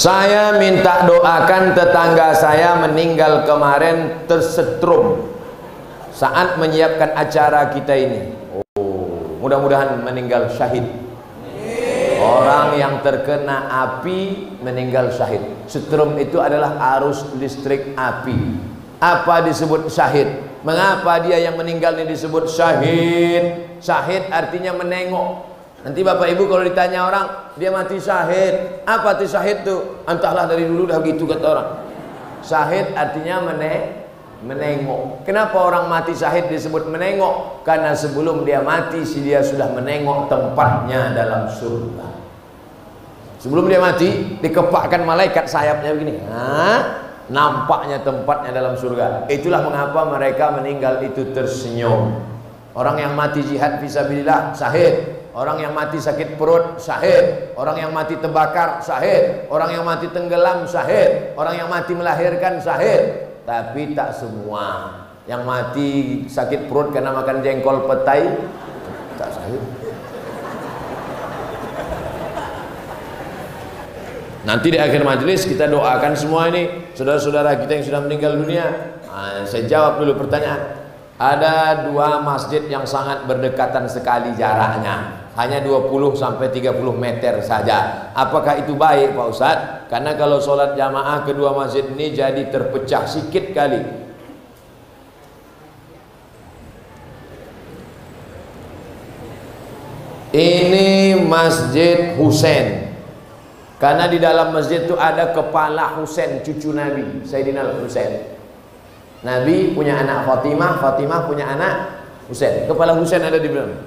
Saya minta doakan tetangga saya meninggal kemarin tersetrum saat menyiapkan acara kita ini. Oh, mudah-mudahan meninggal syahid. Orang yang terkena api meninggal syahid. Setrum itu adalah arus listrik api. Apa disebut syahid? Mengapa dia yang meninggal ini disebut syahid? Syahid artinya menengok. Nanti bapak ibu kalau ditanya orang, dia mati syahid. Apa itu syahid tuh? Entahlah, dari dulu dah begitu kata orang. Syahid artinya menengok. Kenapa orang mati syahid disebut menengok? Karena sebelum dia mati, dia sudah menengok tempatnya dalam surga. Sebelum dia mati, dikepakkan malaikat sayapnya begini. Nampaknya tempatnya dalam surga. Itulah mengapa mereka meninggal itu tersenyum. Orang yang mati jihad fisabilillah syahid. Orang yang mati sakit perut syahid. Orang yang mati terbakar syahid. Orang yang mati tenggelam syahid. Orang yang mati melahirkan syahid. Tapi tak semua. Yang mati sakit perut karena makan jengkol petai tak syahid. Nanti di akhir majelis kita doakan semua ini saudara-saudara kita yang sudah meninggal dunia. Saya jawab dulu pertanyaan. Ada dua masjid yang sangat berdekatan sekali jaraknya, hanya 20 sampai 30 meter saja. Apakah itu baik Pak Ustadz? Karena kalau sholat jamaah kedua masjid ini jadi terpecah sikit kali. Ini Masjid Husain. Karena di dalam masjid itu ada kepala Husain, cucu Nabi Sayyidina Husain. Nabi punya anak Fatimah, Fatimah punya anak Husain. Kepala Husain ada di belakang.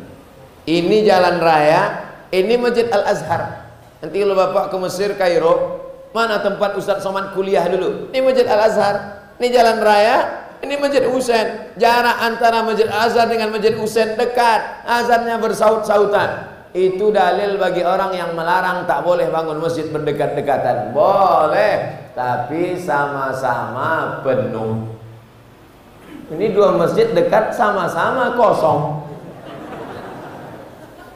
Ini jalan raya, ini Masjid Al-Azhar. Nanti kalau Bapak ke Mesir, Kairo, mana tempat Ustadz Somad kuliah dulu? Ini Masjid Al-Azhar. Ini jalan raya, ini Masjid Husain. Jarak antara Masjid Al-Azhar dengan Masjid Husain dekat. Azannya bersaut-sautan. Itu dalil bagi orang yang melarang tak boleh bangun masjid berdekat-dekatan. Boleh, tapi sama-sama penuh. Ini dua masjid dekat sama-sama kosong.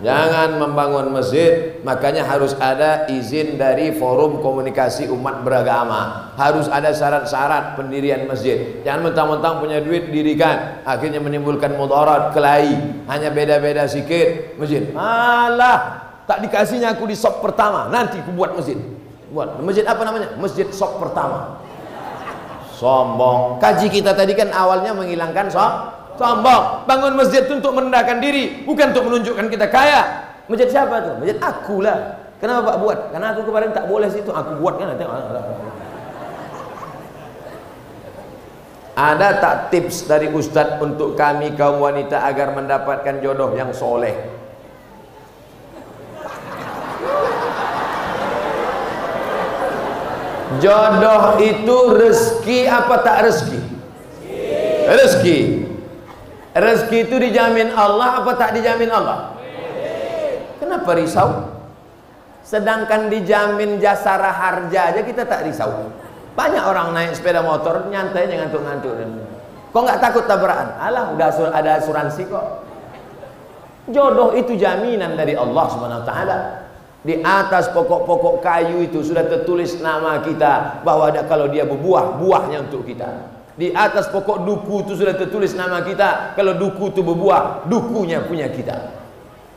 Jangan membangun masjid, makanya harus ada izin dari Forum Komunikasi Umat Beragama. Harus ada syarat-syarat pendirian masjid. Jangan mentang-mentang punya duit dirikan, akhirnya menimbulkan mudarat, kelahi. Hanya beda-beda sikit masjid. Alah, tak dikasihnya aku di sop pertama, nanti aku buat masjid. Buat masjid apa namanya? Masjid sop pertama. Sombong. Kaji kita tadi kan awalnya menghilangkan sombong. Bangun masjid itu untuk merendahkan diri, bukan untuk menunjukkan kita kaya. Masjid siapa tuh? Masjid aku lah. Kenapa Pak buat? Karena aku kemarin tak boleh situ, aku buat kan. Ada tak tips dari Ustadz untuk kami kaum wanita agar mendapatkan jodoh yang soleh? Jodoh itu rezeki apa tak rezeki? Rezeki. Rezeki itu dijamin Allah apa tak dijamin Allah? Kenapa risau? Sedangkan dijamin jasara harja aja kita tak risau. Banyak orang naik sepeda motor nyantai ngantuk-ngantuk. Kok nggak takut tabrakan? Alah, udah ada asuransi kok. Jodoh itu jaminan dari Allah SWT. Di atas pokok-pokok kayu itu sudah tertulis nama kita, bahwa kalau dia berbuah, buahnya untuk kita. Di atas pokok duku itu sudah tertulis nama kita, kalau duku itu berbuah, dukunya punya kita.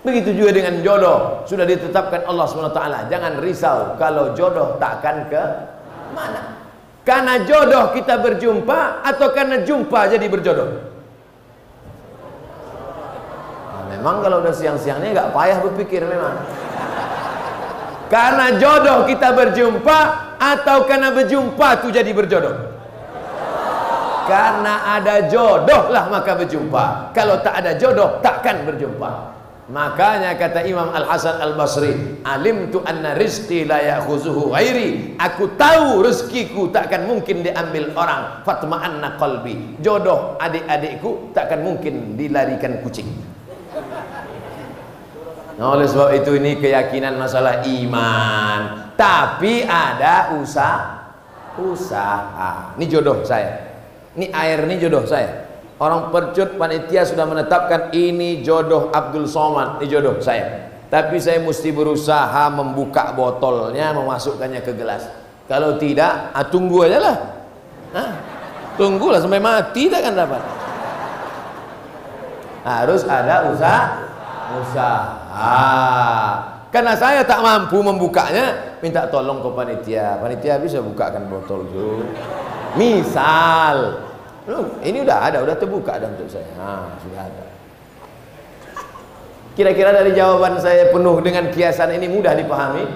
Begitu juga dengan jodoh, sudah ditetapkan Allah SWT. Jangan risau kalau jodoh takkan ke mana. Karena jodoh kita berjumpa atau karena jumpa jadi berjodoh? Nah, memang kalau udah siang-siangnya nggak payah berpikir memang. Karena jodoh kita berjumpa atau karena berjumpa itu jadi berjodoh? Karena ada jodoh lah maka berjumpa. Kalau tak ada jodoh takkan berjumpa. Makanya kata Imam Al-Hasan Al-Basri, alimtu anna rizqi la ya'khuzuhu ghairi. Aku tahu rezekiku takkan mungkin diambil orang. Fatma'anna qalbi. Jodoh adik-adikku takkan mungkin dilarikan kucing. Nah, oleh sebab itu ini keyakinan masalah iman. Tapi ada usaha. Ini jodoh saya. Ini air, ini jodoh saya. Orang Percut panitia sudah menetapkan ini jodoh Abdul Somad, ini jodoh saya. Tapi saya mesti berusaha membuka botolnya, memasukkannya ke gelas. Kalau tidak, tunggu aja lah. Tunggulah sampai mati tak akan dapat. Harus ada usaha. Karena saya tak mampu membukanya, minta tolong ke panitia. Panitia bisa bukakan botol itu. Misal, ini udah terbuka dah untuk saya. Sudah ada. Kira-kira dari jawaban saya penuh dengan kiasan ini mudah dipahami?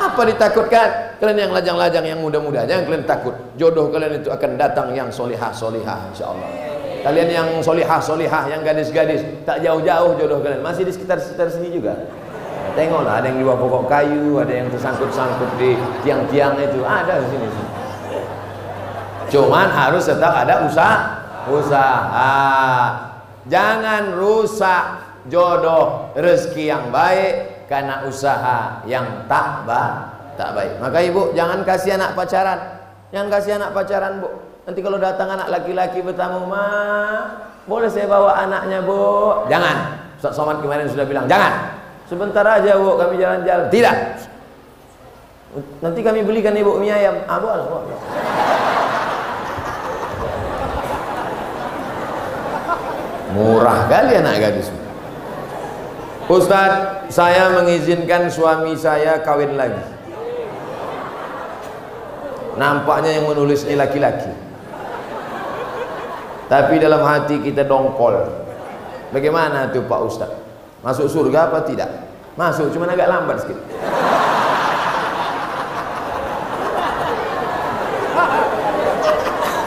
Apa ditakutkan? Kalian yang lajang-lajang, yang muda-muda, jangan kalian takut. Jodoh kalian itu akan datang yang solihah-solihah, insyaallah. Kalian yang solihah-solihah, yang gadis-gadis, tak jauh-jauh jodoh kalian, masih di sekitar sini juga. Tengoklah, ada yang di bawah pokok kayu, ada yang tersangkut-sangkut di tiang-tiang itu, ada di sini. Cuman harus tetap ada usaha. Jangan rusak jodoh, rezeki yang baik karena usaha yang tak baik. Maka ibu jangan kasih anak pacaran, Bu. Nanti kalau datang anak laki-laki bertamu, "Ma, boleh saya bawa anaknya, Bu?" Jangan. Ustaz Somad kemarin sudah bilang, jangan. Sebentar aja, Bu, kami jalan-jalan. Tidak. Nanti kami belikan ibu mie ayam. Boleh. Murah kali anak gadis. Ustaz, saya mengizinkan suami saya kawin lagi. Nampaknya yang menulis ini laki-laki, tapi dalam hati kita dongkol. Bagaimana tuh Pak Ustaz? Masuk surga apa tidak? Masuk, cuma agak lambat sedikit.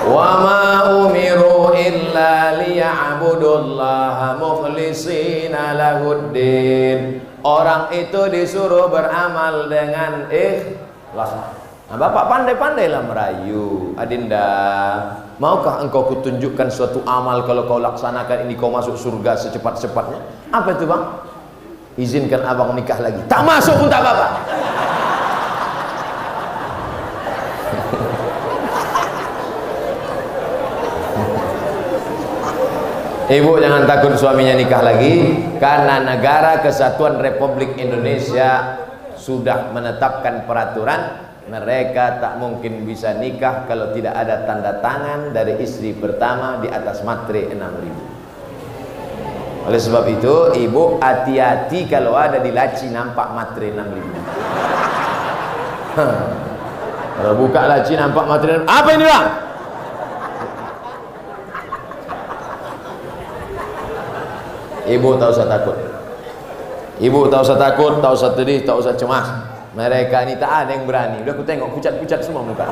Wa ma umiru illa liya'budullaha mukhlishina lahuddin. Orang itu disuruh beramal dengan ikhlas. Nah, Bapak pandai-pandailah merayu. Adinda, maukah engkau kutunjukkan suatu amal, kalau kau laksanakan ini kau masuk surga secepat-cepatnya? Apa itu, Bang? Izinkan abang nikah lagi. Tak masuk pun tak apa-apa. Ibu jangan takut suaminya nikah lagi, karena Negara Kesatuan Republik Indonesia sudah menetapkan peraturan mereka tak mungkin bisa nikah kalau tidak ada tanda tangan dari istri pertama di atas matre 6.000. Oleh sebab itu, ibu hati-hati kalau ada di laci nampak matre 6.000. Kalau buka laci nampak matre 6.000, apa ini, Bang? Ibu tak usah takut. Ibu tak usah takut, tak usah sedih, tak usah cemas. Mereka ini tak ada yang berani. Udah aku tengok pucat-pucat semua muka.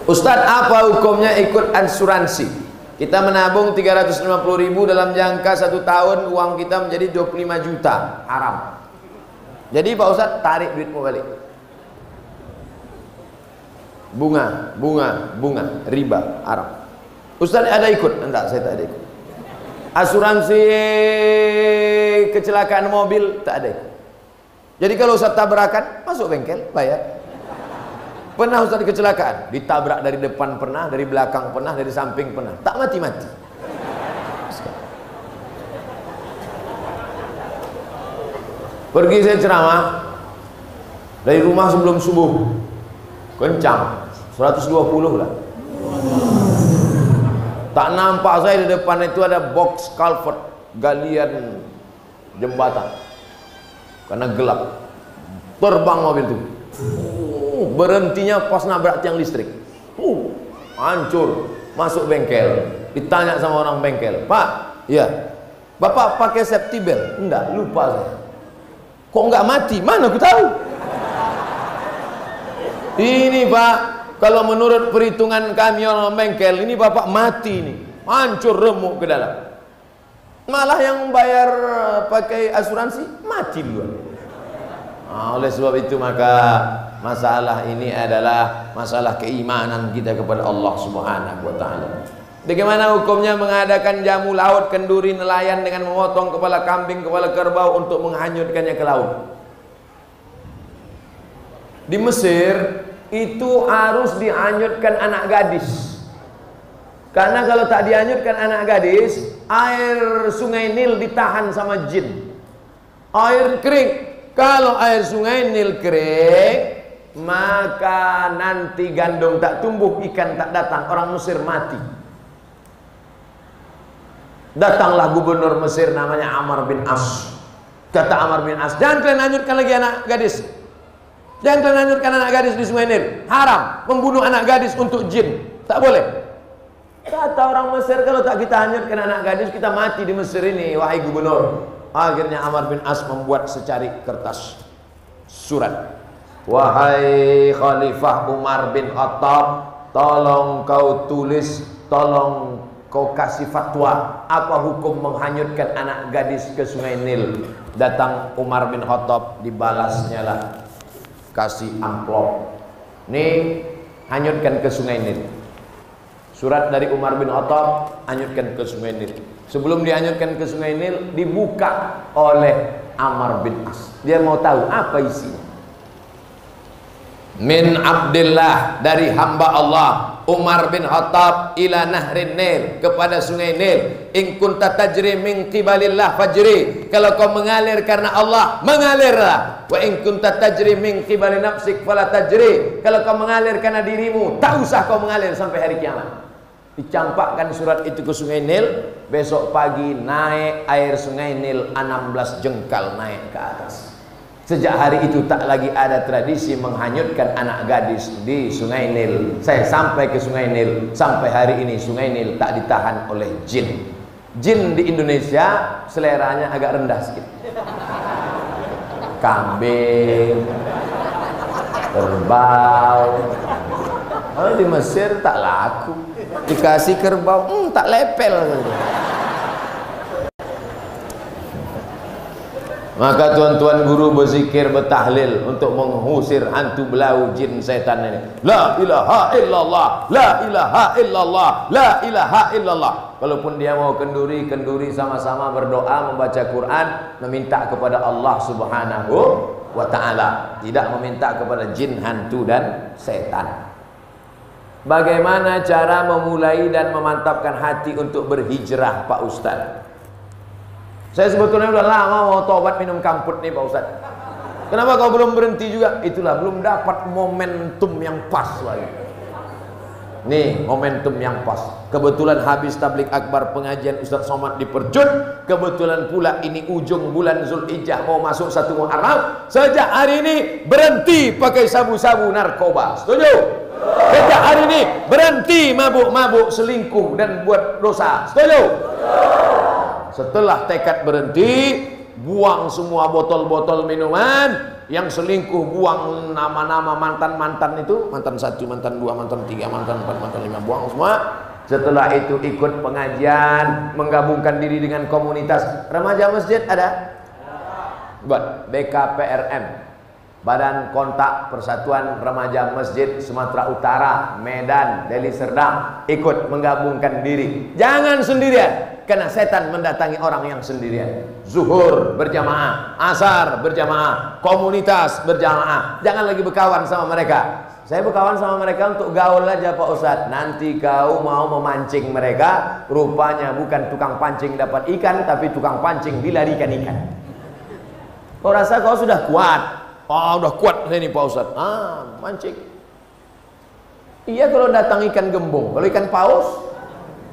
Ustadz, apa hukumnya ikut asuransi? Kita menabung 350.000 dalam jangka 1 tahun, uang kita menjadi 25 juta. Haram. Jadi Pak Ustadz, tarik duitmu balik. Bunga, riba, haram. Ustadz ada ikut? Enggak, saya tak ada ikut. Asuransi kecelakaan mobil tak ada ikut. Jadi kalau Ustadz tabrakan, masuk bengkel, bayar. Pernah Ustadz kecelakaan, ditabrak dari depan pernah, dari belakang pernah, dari samping pernah, tak mati-mati. Pergi saya ceramah dari rumah sebelum subuh, kencang 120 lah. Tak nampak saya di depan itu ada box culvert, galian jembatan, karena gelap. Terbang mobil itu, berhentinya pas nabrak tiang listrik, hancur. Masuk bengkel, ditanya sama orang bengkel, "Pak, ya, Bapak pakai safety belt?" "Enggak, lupa saya." "Kok enggak mati?" "Mana aku tahu." "Ini Pak, kalau menurut perhitungan kami orang bengkel, ini Bapak mati nih, hancur remuk ke dalam." Malah yang bayar pakai asuransi mati duluan. Oleh sebab itu maka masalah ini adalah masalah keimanan kita kepada Allah Subhanahu wa taala. Bagaimana hukumnya mengadakan jamu laut, kenduri, nelayan dengan memotong kepala kambing, kepala kerbau untuk menghanyutkannya ke laut? Di Mesir itu harus dihanyutkan anak gadis. Karena kalau tak dihanyutkan anak gadis, air sungai Nil ditahan sama jin. Air kering. Kalau air sungai Nil kering, maka nanti gandum tak tumbuh, ikan tak datang, orang Mesir mati. Datanglah gubernur Mesir namanya Amr bin As. Kata Amr bin As, jangan kalian hanyutkan lagi anak gadis. Jangan kalian hanyutkan anak gadis di sungai Nil. Haram membunuh anak gadis untuk jin. Tak boleh. Kata orang Mesir, kalau tak kita hanyutkan anak gadis, kita mati di Mesir ini, wahai gubernur. Akhirnya Amr bin As membuat secari kertas surat. Wahai Khalifah Umar bin Khattab, tolong kau tulis, tolong kau kasih fatwa, apa hukum menghanyutkan anak gadis ke sungai Nil. Datang Umar bin Khattab, dibalasnya lah, kasih amplop, nih hanyutkan ke sungai Nil. Surat dari Umar bin Khattab, hanyutkan ke sungai Nil. Sebelum dihanyutkan ke sungai Nil, dibuka oleh Amr bin As. Dia mau tahu apa isinya. Min Abdillah, dari hamba Allah Umar bin Khattab, ila nahrin Nil, kepada sungai Nil. In kunta tajri min qibalillah fajri, kalau kau mengalir karena Allah, mengalirlah. Wa in kunta tajri min qibali nafsik fala tajri, kalau kau mengalir karena dirimu, tak usah kau mengalir sampai hari kiamat. Dicampakkan surat itu ke sungai Nil. Besok pagi naik air sungai Nil 16 jengkal naik ke atas. Sejak hari itu tak lagi ada tradisi menghanyutkan anak gadis di sungai Nil. Saya sampai ke sungai Nil, sampai hari ini sungai Nil tak ditahan oleh jin. Jin di Indonesia seleranya agak rendah sedikit. Kambing, kerbau. Kalau di Mesir tak laku. Dikasih kerbau, tak lepel. Maka tuan-tuan guru berzikir, bertahlil untuk mengusir hantu belau jin setan ini. La ilaha illallah, la ilaha illallah, la ilaha illallah. Kalaupun dia mau kenduri, kenduri sama-sama berdoa, membaca Quran, meminta kepada Allah Subhanahu wa ta'ala, tidak meminta kepada jin, hantu dan setan. Bagaimana cara memulai dan memantapkan hati untuk berhijrah, Pak Ustadz? Saya sebetulnya udah lama mau tobat minum kamput nih, Pak Ustadz. Kenapa kau belum berhenti juga? Itulah, belum dapat momentum yang pas lagi. Nih, momentum yang pas. Kebetulan habis tablik akbar pengajian Ustadz Somad di Percut. Kebetulan pula ini ujung bulan Zulhijjah, mau masuk 1 Muharram. Sejak hari ini berhenti pakai sabu-sabu narkoba. Setuju? Sejak hari ini berhenti mabuk-mabuk, selingkuh dan buat dosa. Setuju? Setelah tekad berhenti, buang semua botol-botol minuman. Yang selingkuh buang nama-nama mantan-mantan itu, mantan 1, mantan 2, mantan 3, mantan 4, mantan 5, buang semua. Setelah itu ikut pengajian, menggabungkan diri dengan komunitas remaja masjid. Ada? Buat BKPRM, Badan Kontak Persatuan Remaja Masjid Sumatera Utara, Medan, Deli Serdang. Ikut menggabungkan diri. Jangan sendirian, karena setan mendatangi orang yang sendirian. Zuhur berjamaah, asar berjamaah, komunitas berjamaah. Jangan lagi berkawan sama mereka. Saya berkawan sama mereka untuk gaul aja, Pak Ustadz. Nanti kau mau memancing mereka, rupanya bukan tukang pancing dapat ikan, tapi tukang pancing dilarikan ikan. Kau rasa kau sudah kuat? Oh, udah kuat saya ini, Pak Ustadz. Mancing. Iya kalau datang ikan gembung. Kalau ikan paus,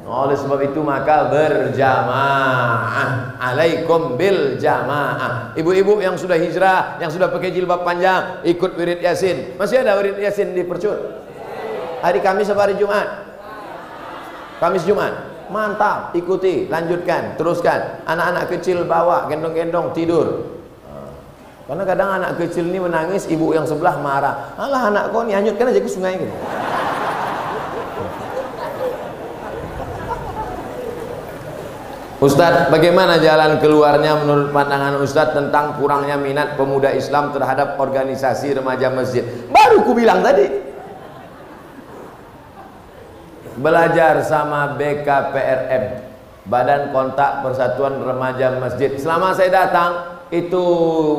oleh sebab itu maka berjamaah. Alaikum bil jamaah. Ibu-ibu yang sudah hijrah, yang sudah pakai jilbab panjang, ikut wirid Yasin. Masih ada wirid Yasin di Percut? Hari Kamis apa hari Jumat? Kamis Jumat. Mantap, ikuti, lanjutkan, teruskan. Anak-anak kecil bawa, gendong-gendong, tidur. Karena kadang anak kecil ini menangis, ibu yang sebelah marah. Alah anak kau ini hanyutkan aja ke sungai gitu. Ustadz, bagaimana jalan keluarnya menurut pandangan Ustadz tentang kurangnya minat pemuda Islam terhadap organisasi remaja masjid? Baru ku bilang tadi. Belajar sama BKPRM, Badan Kontak Persatuan Remaja Masjid. Selama saya datang, itu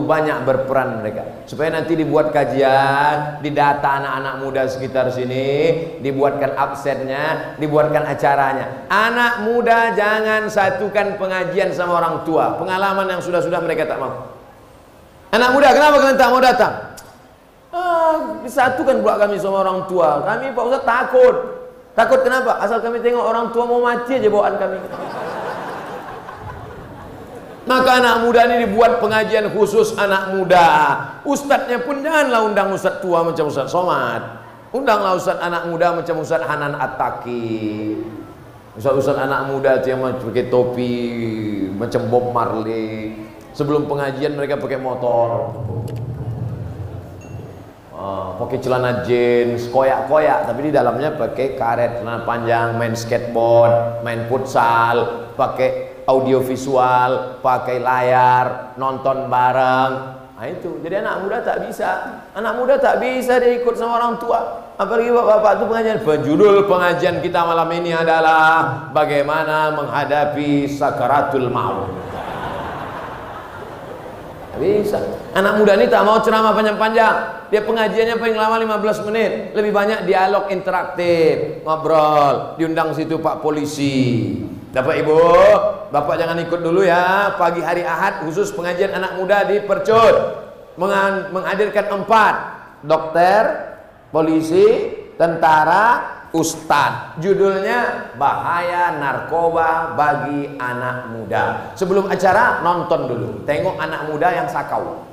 banyak berperan mereka, supaya nanti dibuat kajian, didata anak-anak muda sekitar sini, dibuatkan absennya, dibuatkan acaranya. Anak muda jangan satukan pengajian sama orang tua. Pengalaman yang sudah-sudah mereka tak mau. Anak muda, kenapa kalian tak mau datang? Disatukan pula kami sama orang tua. Kami Pak Ustaz takut. Takut kenapa? Asal kami tengok orang tua mau mati aja bawaan kami. Maka anak muda ini dibuat pengajian khusus anak muda. Ustadznya pun janganlah undang ustadz tua macam Ustadz Somad. Undanglah ustadz anak muda macam Ustadz Hanan At-Taqi. Ustadz anak muda itu yang pakai topi macam Bob Marley. Sebelum pengajian mereka pakai motor, pakai celana jeans, koyak-koyak, tapi di dalamnya pakai karet, celana panjang, main skateboard, main futsal, pakai audiovisual, pakai layar, nonton bareng. Nah itu, jadi anak muda tak bisa dia ikut sama orang tua. Apalagi bapak-bapak itu pengajian. Judul pengajian kita malam ini adalah bagaimana menghadapi sakaratul maut. Bisa. Anak muda ini tak mau ceramah panjang-panjang. Dia pengajiannya paling lama 15 menit. Lebih banyak dialog interaktif, ngobrol. Diundang situ Pak Polisi. Bapak Ibu, Bapak jangan ikut dulu ya. Pagi hari Ahad khusus pengajian anak muda di Percut. Menghadirkan 4 dokter, polisi, tentara, ustadz. Judulnya bahaya narkoba bagi anak muda. Sebelum acara nonton dulu, tengok anak muda yang sakau.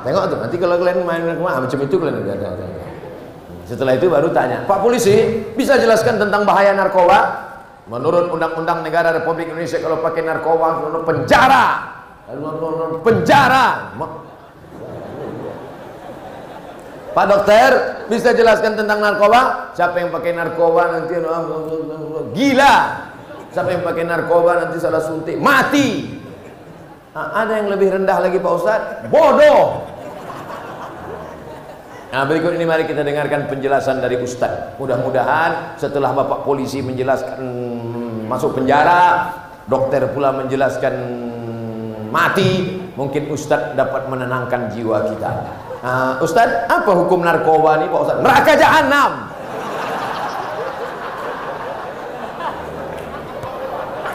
Tengok tuh, nanti kalau kalian main macam itu kalian ada. Setelah itu baru tanya, Pak Polisi bisa jelaskan tentang bahaya narkoba? Menurut Undang-Undang Negara Republik Indonesia kalau pakai narkoba penjara. Pak dokter bisa jelaskan tentang narkoba? Siapa yang pakai narkoba nanti gila. Siapa yang pakai narkoba nanti salah suntik mati. Ada yang lebih rendah lagi Pak Ustadz, bodoh. Nah berikut ini mari kita dengarkan penjelasan dari Ustadz. Mudah-mudahan setelah Bapak Polisi menjelaskan masuk penjara, dokter pula menjelaskan mati, mungkin Ustadz dapat menenangkan jiwa kita. Ustadz, apa hukum narkoba nih Pak Ustadz? Neraka jahanam.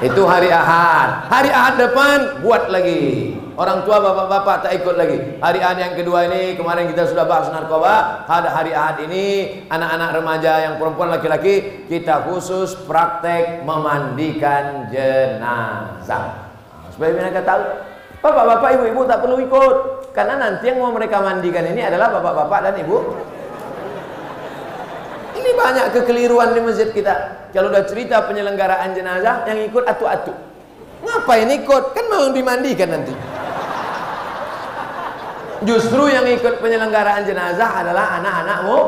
Itu hari Ahad. Hari Ahad depan buat lagi. Orang tua bapak-bapak tak ikut lagi. Hari Ahad yang kedua ini kemarin kita sudah bahas narkoba. Hari Ahad ini anak-anak remaja yang perempuan laki-laki kita khusus praktek memandikan jenazah. Supaya mereka tahu. Bapak-bapak, ibu-ibu tak perlu ikut. Karena nanti yang mau mereka mandikan ini adalah bapak-bapak dan ibu. Ini banyak kekeliruan di masjid kita. Kalau udah cerita penyelenggaraan jenazah, yang ikut atu-atu. Ngapain ikut? Kan mau dimandikan nanti. Justru yang ikut penyelenggaraan jenazah adalah anak-anakmu,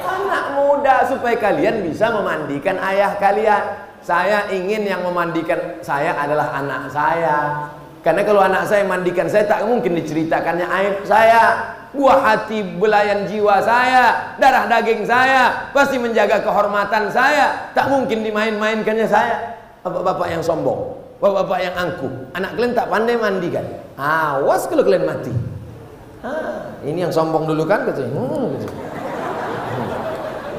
anak muda, supaya kalian bisa memandikan ayah kalian. Saya ingin yang memandikan saya adalah anak saya. Karena kalau anak saya mandikan saya, tak mungkin diceritakannya aib saya, buah hati belayan jiwa saya, darah daging saya, pasti menjaga kehormatan saya, tak mungkin dimain-mainkannya saya. Bapak-bapak yang sombong, bapak-bapak yang angkuh, anak kalian tak pandai mandikan, awas kalau kalian mati. Ini yang sombong dulu kan katanya.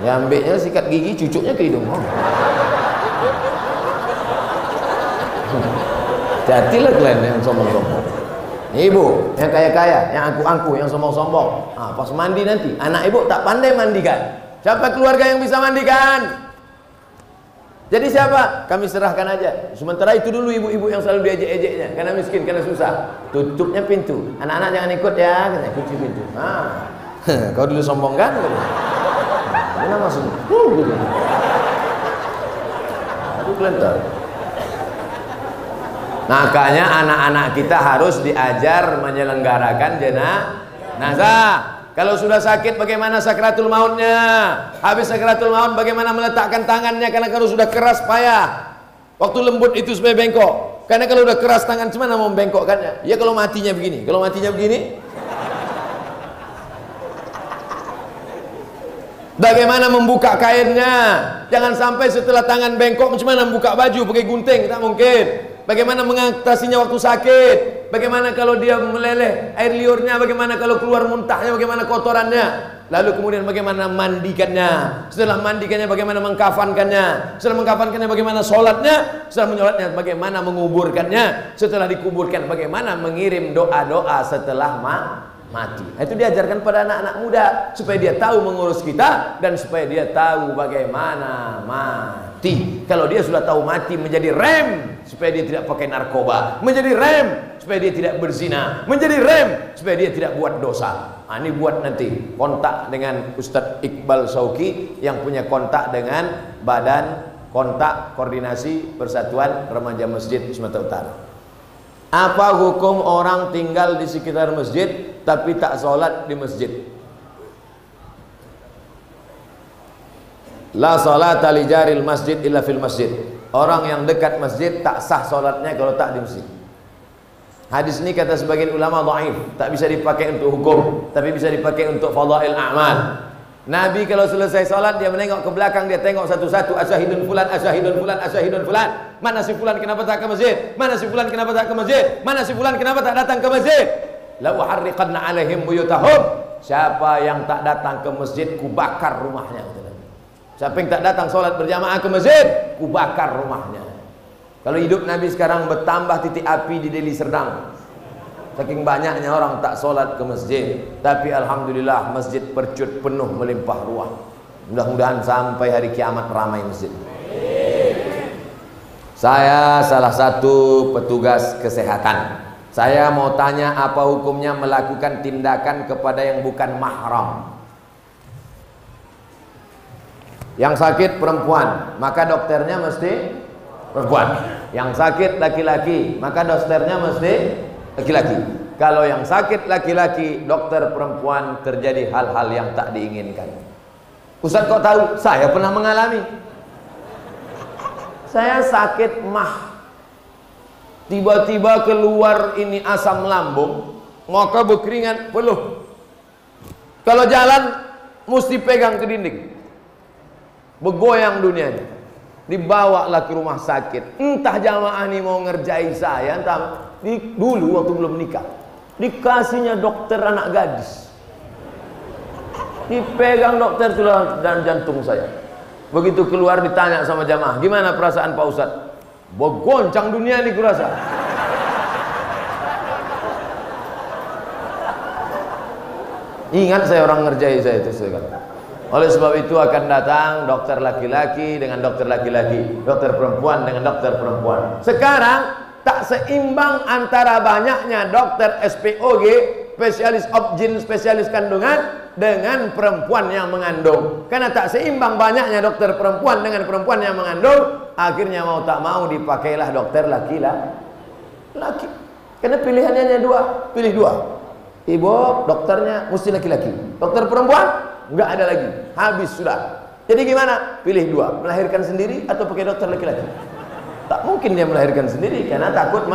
Ya ambilnya sikat gigi, cucuknya ke hidung. Jadilah kalian yang sombong-sombong. Ibu yang kaya-kaya, yang angkuh-angkuh, yang sombong-sombong. Pas mandi nanti, anak ibu tak pandai mandikan. Siapa keluarga yang bisa mandikan? Jadi siapa? Kami serahkan aja. Sementara itu dulu ibu-ibu yang selalu diejek-ejeknya, karena miskin, karena susah. Tutupnya pintu. Anak-anak jangan ikut ya, kunci pintu. Kau dulu sombong kan? Mana masuk? Gitu. Aduh kelentar. Makanya anak-anak kita harus diajar menyelenggarakan jenazah. Kalau sudah sakit bagaimana sakratul mautnya? Habis sakratul maut bagaimana meletakkan tangannya? Karena kalau sudah keras payah. Waktu lembut itu supaya bengkok. Karena kalau sudah keras tangan gimana mau membengkokkannya? Ya kalau matinya begini. Kalau matinya begini, bagaimana membuka kainnya? Jangan sampai setelah tangan bengkok, bagaimana membuka baju pakai gunting? Tak mungkin. Bagaimana mengatasinya waktu sakit? Bagaimana kalau dia meleleh air liurnya? Bagaimana kalau keluar muntahnya? Bagaimana kotorannya? Lalu kemudian bagaimana mandikannya? Setelah mandikannya bagaimana mengkafankannya? Setelah mengkafankannya bagaimana sholatnya? Setelah menyolatnya bagaimana menguburkannya? Setelah dikuburkan bagaimana mengirim doa-doa setelah mati? Itu diajarkan pada anak-anak muda supaya dia tahu mengurus kita dan supaya dia tahu bagaimana mati. Kalau dia sudah tahu mati, menjadi rem supaya dia tidak pakai narkoba, menjadi rem supaya dia tidak berzina, menjadi rem supaya dia tidak buat dosa. Ini buat nanti kontak dengan Ustadz Iqbal Sauki yang punya kontak dengan Badan Kontak Koordinasi Persatuan Remaja Masjid Sumatera Utara. Apa hukum orang tinggal di sekitar masjid tapi tak sholat di masjid? La sholata li jaril masjid illa fil masjid. Orang yang dekat masjid tak sah sholatnya kalau tak di masjid. Hadis ini kata sebagian ulama dhaif, tak bisa dipakai untuk hukum, tapi bisa dipakai untuk fadail a'mal. Nabi kalau selesai sholat dia menengok ke belakang, dia tengok satu-satu, asyahidun fulan, asyahidun fulan, asyahidun fulan. Mana si fulan kenapa tak ke masjid? Mana si fulan kenapa tak ke masjid? Mana si fulan kenapa tak datang ke masjid? La uharriqanna alaihim buyutahum. Siapa yang tak datang ke masjid, ku bakar rumahnya. Siapa yang tak datang sholat berjamaah ke masjid, ku bakar rumahnya. Kalau hidup Nabi sekarang bertambah titik api di Deli Serdang. Saking banyaknya orang tak sholat ke masjid. Tapi alhamdulillah masjid percut penuh melimpah ruah. Mudah-mudahan sampai hari kiamat ramai masjid. Saya salah satu petugas kesehatan. Saya mau tanya apa hukumnya melakukan tindakan kepada yang bukan mahram. Yang sakit perempuan, maka dokternya mesti perempuan. Yang sakit laki-laki, maka dokternya mesti laki-laki. Kalau yang sakit laki-laki, dokter perempuan, terjadi hal-hal yang tak diinginkan. Ustaz kok tahu? Saya pernah mengalami. Saya sakit mah, tiba-tiba keluar ini asam lambung, maka berkeringat peluh. Kalau jalan mesti pegang ke dinding, bergoyang dunianya. Dibawalah ke rumah sakit. Entah jamaah ini mau ngerjai saya, entah dulu waktu belum nikah, dikasihnya dokter anak gadis. Dipegang dokter tulang dan jantung saya. Begitu keluar ditanya sama jamaah, gimana perasaan Pak Ustadz? Begoncang dunia ini kurasa. Ingat saya orang ngerjai saya itu sekarang. Oleh sebab itu akan datang dokter laki-laki dengan dokter laki-laki, dokter perempuan dengan dokter perempuan. Sekarang tak seimbang antara banyaknya dokter SPOG, spesialis obgyn, spesialis kandungan, dengan perempuan yang mengandung. Karena tak seimbang banyaknya dokter perempuan dengan perempuan yang mengandung, akhirnya mau tak mau dipakailah dokter laki-laki. Karena pilihannya hanya dua, pilih dua. Ibu dokternya mesti laki-laki, dokter perempuan enggak ada lagi, habis sudah. Jadi gimana? Pilih dua, melahirkan sendiri atau pakai dokter laki-laki. Tak mungkin dia melahirkan sendiri karena takut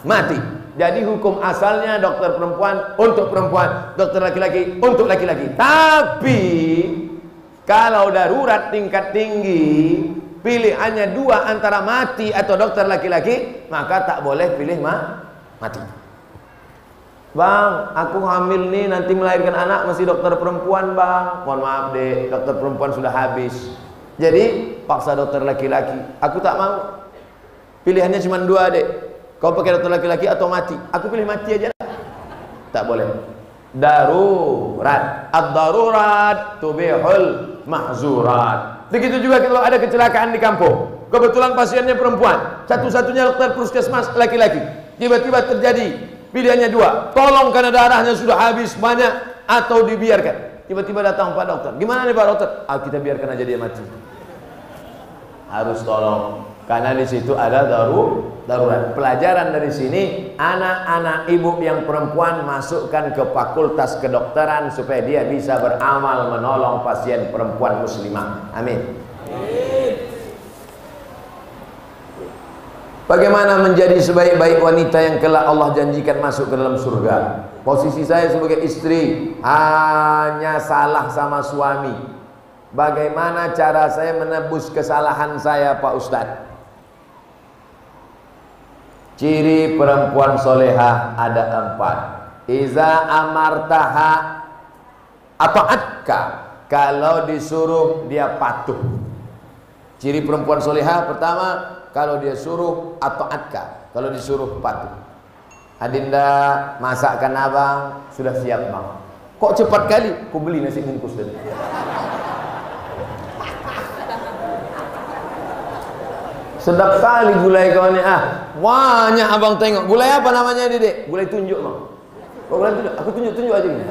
mati. Jadi hukum asalnya dokter perempuan untuk perempuan, dokter laki-laki untuk laki-laki. Tapi kalau darurat tingkat tinggi, pilihannya dua antara mati atau dokter laki-laki, maka tak boleh pilih mati. Bang, aku hamil nih, nanti melahirkan anak masih dokter perempuan bang. Mohon maaf dek, dokter perempuan sudah habis. Jadi paksa dokter laki-laki. Aku tak mau. Pilihannya cuma dua dek. Kau pakai dokter laki-laki atau mati? Aku pilih mati aja. Tak boleh. Darurat. Ad-darurat tubihul mahzurat. Begitu juga kalau ada kecelakaan di kampung. Kebetulan pasiennya perempuan. Satu-satunya dokter puskesmas laki-laki. Tiba-tiba terjadi. Pilihannya dua, tolong karena darahnya sudah habis banyak, atau dibiarkan. Tiba-tiba datang Pak Dokter, gimana nih Pak Dokter? Kita biarkan aja dia mati. Harus tolong, karena di situ ada darurat. Pelajaran dari sini, anak-anak ibu yang perempuan masukkan ke fakultas kedokteran supaya dia bisa beramal menolong pasien perempuan muslimah. Amin. Bagaimana menjadi sebaik-baik wanita yang kelak Allah janjikan masuk ke dalam surga? Posisi saya sebagai istri hanya salah sama suami. Bagaimana cara saya menebus kesalahan saya Pak Ustadz? Ciri perempuan soleha ada 4. Iza amartaha ata'atka, kalau disuruh dia patuh. Ciri perempuan soleha pertama, kalau dia suruh ata'atka, kalau disuruh patuh. Adinda, masakkan abang, sudah siap bang. Kok cepat kali? Ku beli nasi bungkus tadi. Sedap kali gulai kau ni. Banyak abang tengok. Gulai apa namanya Dedek? Gulai tunjuk bang. Kau gulai tunjuk? Aku tunjuk-tunjuk aja ni.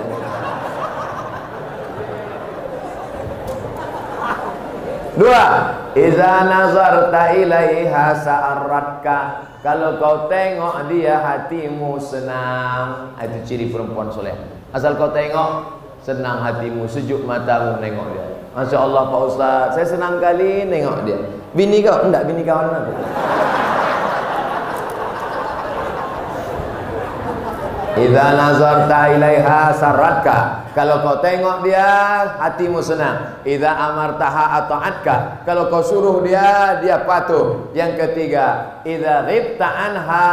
Dua, iza nazarta ilaiha sa'aratka, kalau kau tengok dia hatimu senang. Itu ciri perempuan soleh. Asal kau tengok senang hatimu, sejuk matamu nengok dia. Masya Allah Pak Ustaz, saya senang kali nengok dia. Bini kau? Enggak, bini kawan aku. Idza nazarta ilaiha sarratka, kalau kau tengok dia hatimu senang. Idza amartaha ata'atka, kalau kau suruh dia patuh. Yang ketiga, idza ghibta anha,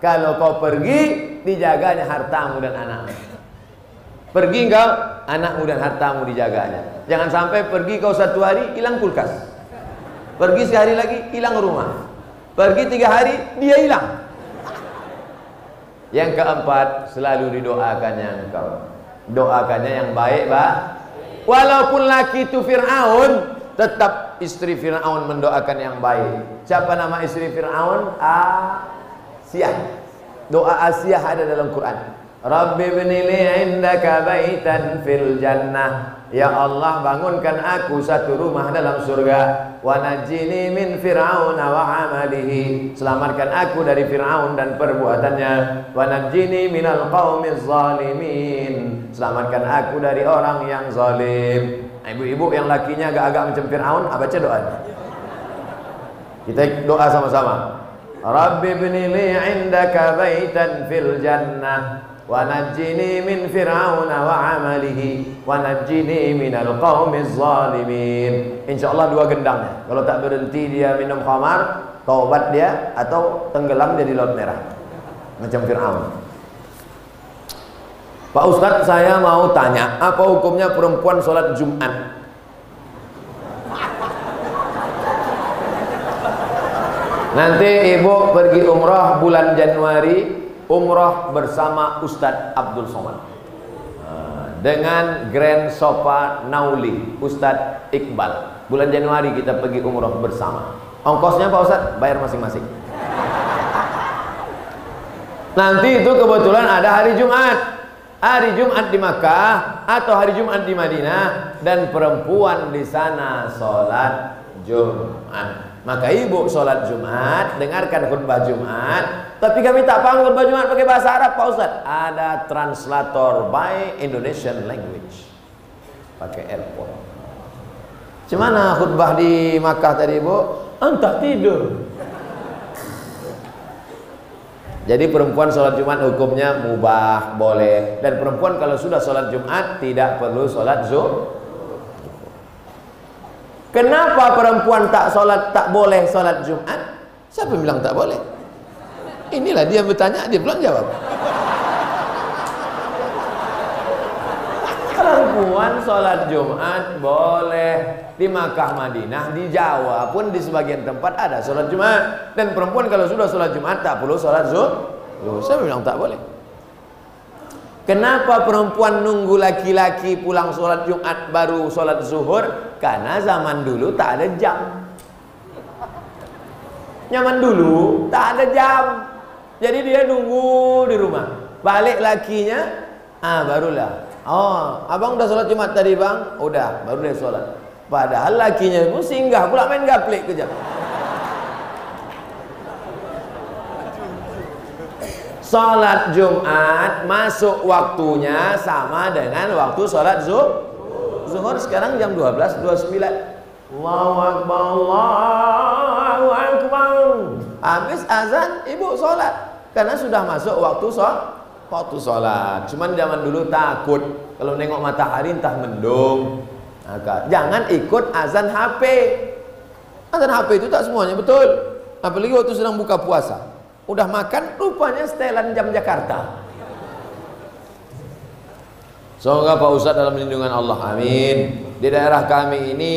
kalau kau pergi dijaganya hartamu dan anakmu. Pergi kau, anakmu dan hartamu dijaganya. Jangan sampai pergi kau 1 hari hilang kulkas, pergi sehari lagi hilang rumah, pergi 3 hari dia hilang. Yang keempat, selalu didoakannya engkau. Doakannya yang baik, Pak. Walaupun laki itu Fir'aun, tetap istri Fir'aun mendoakan yang baik. Siapa nama istri Fir'aun? Asiyah. Doa Asiyah ada dalam Quran. Rabbi binili indaka baitan fil jannah. Ya Allah, bangunkan aku satu rumah dalam surga. Wa najini min fir'aun wa amalihi, selamatkan aku dari Fir'aun dan perbuatannya. Wa najini minal qaumiz zalimin, selamatkan aku dari orang yang zalim. Ibu-ibu yang lakinya agak-agak macam Fir'aun, baca doa. Kita doa sama-sama. Rabbi binili indaka baitan fil jannah wa najjini min fir'auna wa amalihi wa najjini minal qaumiz zalimin. Insyaallah 2 gendangnya. Kalau tak berhenti dia minum khamar, taubat dia, atau tenggelam dia di Laut Merah macam Fir'aun. Pak Ustadz, saya mau tanya, apa hukumnya perempuan sholat Jumat? Nanti ibu pergi umrah bulan Januari, umrah bersama Ustadz Abdul Somad dengan Grand Sofa Nauli Ustadz Iqbal. Bulan Januari kita pergi umrah bersama. Ongkosnya Pak Ustadz bayar masing-masing. Nanti itu kebetulan ada hari Jumat. Hari Jumat di Makkah atau hari Jumat di Madinah, dan perempuan di sana sholat Jumat. Maka ibu sholat Jumat, dengarkan khutbah Jumat. Tapi kami tak paham khutbah Jumat pakai bahasa Arab Pak Ustaz. Ada translator by Indonesian language, pakai airport. Gimana khutbah di Makkah tadi ibu? Entah tidur. Jadi perempuan sholat Jumat hukumnya mubah, boleh. Dan perempuan kalau sudah sholat Jumat tidak perlu sholat zuhur. Kenapa perempuan tak boleh sholat Jumat? Siapa yang bilang tak boleh? Inilah dia bertanya, dia belum jawab. Perempuan sholat Jumat boleh. Di Makkah, Madinah, di Jawa pun di sebagian tempat ada sholat Jumat. Dan perempuan kalau sudah sholat Jumat tak perlu sholat zuhur. Siapa yang bilang tak boleh? Kenapa perempuan nunggu laki-laki pulang sholat Jumat baru sholat zuhur? Karena zaman dulu tak ada jam. Zaman dulu tak ada jam. Jadi dia nunggu di rumah. Balik lakinya, barulah. Oh, abang udah sholat Jumat tadi bang? Udah, baru dia sholat. Padahal lakinya pun singgah pula main gaplek kejap. Sholat Jumat masuk waktunya sama dengan waktu sholat zuhur. Sekarang jam 12.29. Allahu Akbar, Allahu Akbar. Habis azan ibu sholat, karena sudah masuk waktu sholat. Cuman zaman dulu takut kalau nengok matahari entah mendung. Jangan ikut azan HP. Azan HP itu tak semuanya betul. Apalagi waktu sedang buka puasa. Udah makan, rupanya setelan jam Jakarta. Semoga Pak Ustadz dalam lindungan Allah, amin. Di daerah kami ini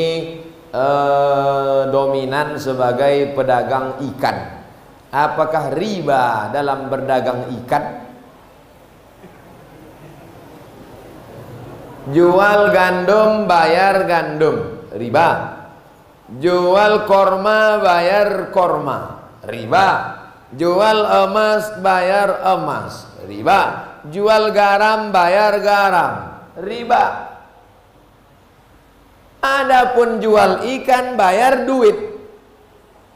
dominan sebagai pedagang ikan. Apakah riba dalam berdagang ikan? Jual gandum bayar gandum, riba. Jual korma bayar korma, riba. Jual emas bayar emas, riba. Jual garam bayar garam, riba. Adapun jual ikan bayar duit,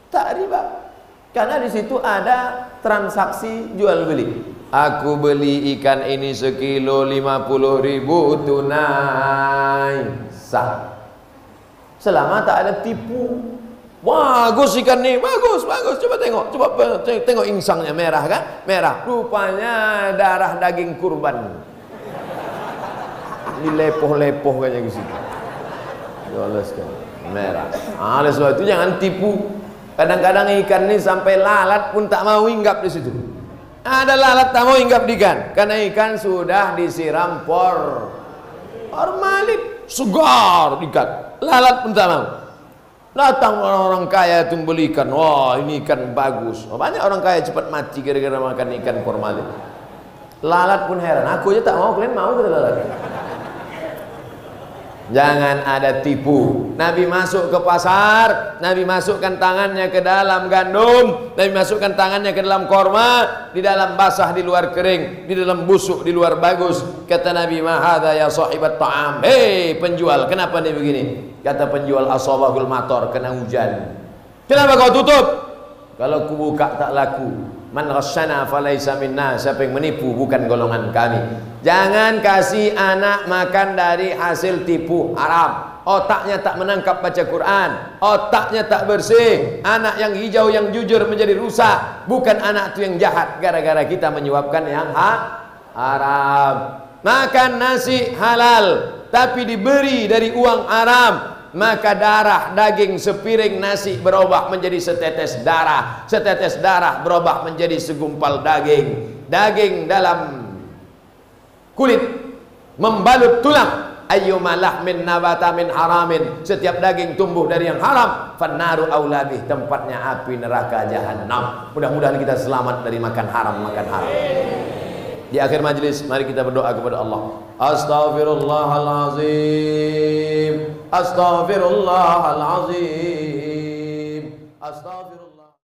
tak riba. Karena di situ ada transaksi jual beli. Aku beli ikan ini sekilo 50.000 tunai, sah. Selama tak ada tipu. Bagus ikan nih, bagus. Coba tengok insangnya merah kan? Merah. Rupanya darah daging kurban. Dilepoh-lepoh kayaknya ke situ. Jelas kan? Merah. Oleh sebab itu jangan tipu. Kadang-kadang ikan ini sampai lalat pun tak mau hinggap di situ. Ada lalat tak mau hinggap di ikan karena ikan sudah disiram formalin, segar ikan. Lalat pun tak mau. Datang orang-orang kaya itu beli ikan. Wah, ini ikan bagus. Banyak orang kaya cepat mati gara-gara makan ikan formalin. Lalat pun heran. Aku aja tak mau, kalian mau kata lalat. Jangan ada tipu. Nabi masuk ke pasar, Nabi masukkan tangannya ke dalam gandum, Nabi masukkan tangannya ke dalam korma, di dalam basah di luar kering, di dalam busuk di luar bagus. Kata Nabi, "Ma hadza ya sahibat ta'am." Hei penjual, kenapa nih begini? Kata penjual, "Asabahul matar, kena hujan." Kenapa kau tutup? Kalau ku buka tak laku. Man ghasyana falaysa minna. Siapa yang menipu bukan golongan kami. Jangan kasih anak makan dari hasil tipu haram. Otaknya tak menangkap baca Quran, otaknya tak bersih. Anak yang hijau yang jujur menjadi rusak. Bukan anak itu yang jahat gara-gara kita menyuapkan yang haram. Makan nasi halal tapi diberi dari uang haram, maka darah daging sepiring nasi berubah menjadi setetes darah, setetes darah berubah menjadi segumpal daging, daging dalam kulit membalut tulang. Ayyuma lahmin nabata min haramin, setiap daging tumbuh dari yang haram, fannaru aula bih, tempatnya api neraka jahanam. Mudah-mudahan kita selamat dari makan haram. Di akhir majlis mari kita berdoa kepada Allah. Astaghfirullahalazim, astaghfirullahalazim,